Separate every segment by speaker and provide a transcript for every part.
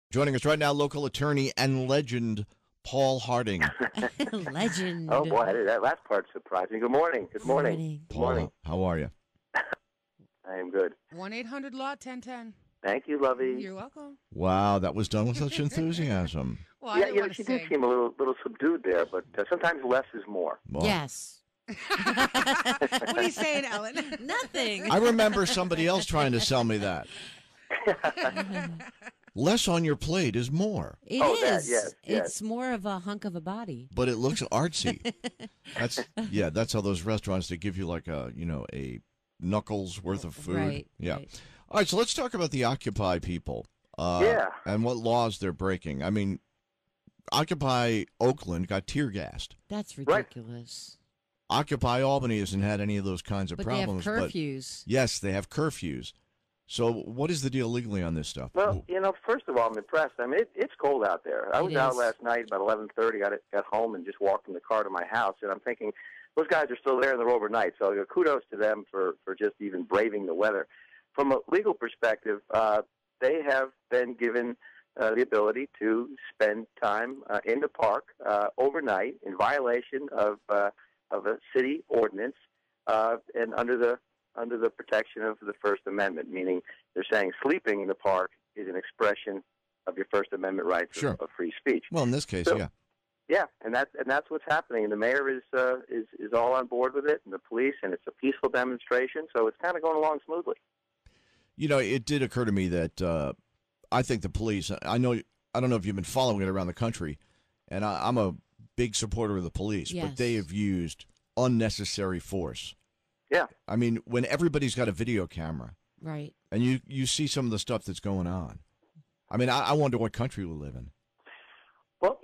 Speaker 1: Joining us right now, local attorney and legend, Paul Harding.
Speaker 2: Legend.
Speaker 3: Oh, boy, that last part surprised me. Good morning. Good morning. Good morning.
Speaker 1: Paul, how are you?
Speaker 3: I am good.
Speaker 4: 1-800-LAW-1010.
Speaker 3: Thank you, Lovey.
Speaker 4: You're welcome.
Speaker 1: Wow, that was done with such enthusiasm.
Speaker 4: Well, I
Speaker 3: Yeah,
Speaker 4: didn't want
Speaker 3: she
Speaker 4: to
Speaker 3: did
Speaker 4: sing.
Speaker 3: seem a little subdued there, but sometimes less is more.
Speaker 1: Well,
Speaker 2: Yes.
Speaker 4: What are you saying, Ellen?
Speaker 2: Nothing.
Speaker 1: I remember somebody else trying to sell me that. Less on your plate is more,
Speaker 2: It
Speaker 3: Oh,
Speaker 2: is.
Speaker 3: that, yes.
Speaker 2: It's more of a hunk of a body.
Speaker 1: but it looks artsy. That's how those restaurants, they give you like a knuckles worth of food.
Speaker 2: Right.
Speaker 1: Yeah.
Speaker 2: Right.
Speaker 1: All right, so let's talk about the Occupy people.
Speaker 3: Yeah.
Speaker 1: And what laws they're breaking. I mean, Occupy Oakland got tear gassed.
Speaker 2: That's ridiculous.
Speaker 1: Occupy Albany hasn't had any of those kinds of
Speaker 2: But
Speaker 1: problems.
Speaker 2: they have curfews.
Speaker 1: But yes, they have curfews. So what is the deal legally on this stuff?
Speaker 3: Well, first of all, I'm impressed. I mean, it's cold out there. I was out last night about 11:30. Got home and just walked in the car to my house, and I'm thinking, those guys are still there and they're overnight. So kudos to them for just even braving the weather. From a legal perspective, they have been given the ability to spend time in the park overnight in violation of a city ordinance and under the protection of the First Amendment, meaning they're saying sleeping in the park is an expression of your First Amendment rights of free speech.
Speaker 1: Well, in this case,
Speaker 3: So,
Speaker 1: yeah.
Speaker 3: Yeah, and that's what's happening. And the mayor is all on board with it, and the police, and it's a peaceful demonstration, so it's kind of going along smoothly.
Speaker 1: You know, it did occur to me that I think the police, I don't know if you've been following it around the country, and I'm a big supporter of the police,
Speaker 2: Yes.
Speaker 1: but they have used unnecessary force.
Speaker 3: Yeah.
Speaker 1: I mean, when everybody's got a video camera,
Speaker 2: Right.
Speaker 1: and you see some of the stuff that's going on. I mean, I wonder what country we live in.
Speaker 3: Well,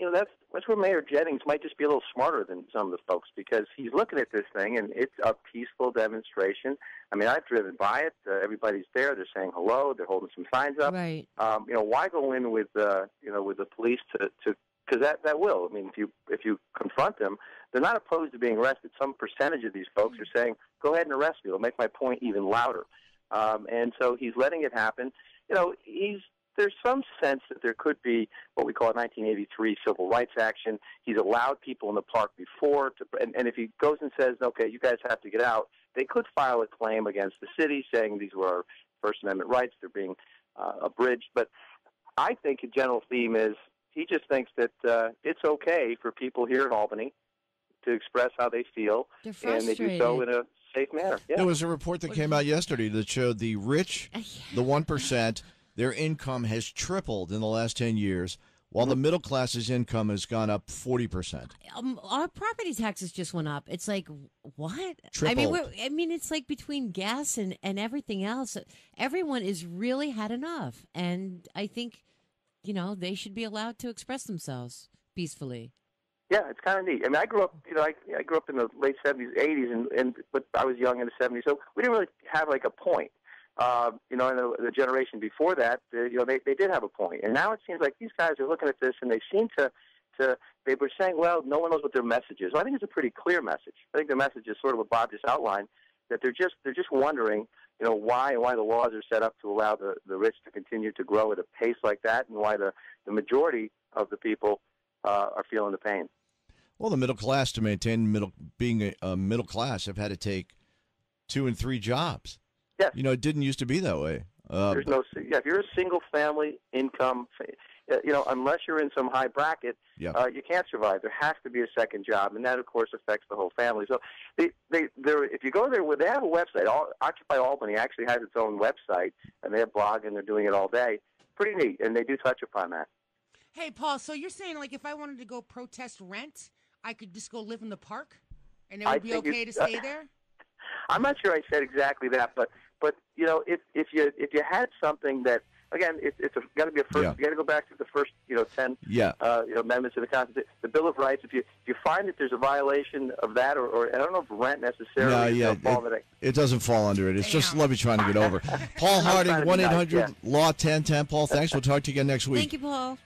Speaker 3: that's where Mayor Jennings might just be a little smarter than some of the folks, because he's looking at this thing and it's a peaceful demonstration. I mean, I've driven by it. Everybody's there. They're saying hello. They're holding some signs up.
Speaker 2: Right.
Speaker 3: Why go in with with the police to because that will. I mean, if you confront them, they're not opposed to being arrested. Some percentage of these folks are saying, "Go ahead and arrest me. It'll make my point even louder." And so he's letting it happen. There's some sense that there could be what we call a 1983 civil rights action. He's allowed people in the park before, and if he goes and says, okay, you guys have to get out, they could file a claim against the city saying these were our First Amendment rights, they're being abridged. But I think a general theme is he just thinks that it's okay for people here in Albany to express how they feel, and they do so in a safe manner. Yeah.
Speaker 1: There was a report that came out yesterday that showed the rich, the 1%, their income has tripled in the last 10 years, while the middle class's income has gone up 40%.
Speaker 2: Our property taxes just went up. It's like, what?
Speaker 1: Tripled.
Speaker 2: I mean, it's like between gas and everything else, everyone is really had enough. And I think, they should be allowed to express themselves peacefully.
Speaker 3: Yeah, it's kind of neat. I mean, I grew up, I grew up in the late 70s, 80s, but I was young in the 70s, so we didn't really have like a point. In the generation before that, they did have a point. And now it seems like these guys are looking at this and they seem to they were saying, well, no one knows what their message is. Well, I think it's a pretty clear message. I think the message is sort of what Bob just outlined, that they're just wondering, why the laws are set up to allow the rich to continue to grow at a pace like that, and why the majority of the people are feeling the pain.
Speaker 1: Well, the middle class, to maintain being a middle class, have had to take 2 and 3 jobs.
Speaker 3: Yes.
Speaker 1: It didn't used to be that way.
Speaker 3: There's if you're a single family income, unless you're in some high bracket, you can't survive. There has to be a second job, and that, of course, affects the whole family. So if you go there, they have a website. Occupy Albany actually has its own website, and they have blog, and they're doing it all day. Pretty neat, and they do touch upon that.
Speaker 4: Hey, Paul, so you're saying, like, if I wanted to go protest rent, I could just go live in the park, and it would be okay to stay there?
Speaker 3: I'm not sure I said exactly that, but if you had something that, again, it's got to be a first. You got to go back to the first 10 amendments of the Constitution, the Bill of Rights. If you find that there's a violation of that, or I don't know if rent necessarily
Speaker 1: it doesn't fall under it. It's just Lovey trying to get over. Paul Harding, 1-800-LAW-1010. Paul, thanks. We'll talk to you again next week.
Speaker 2: Thank you, Paul.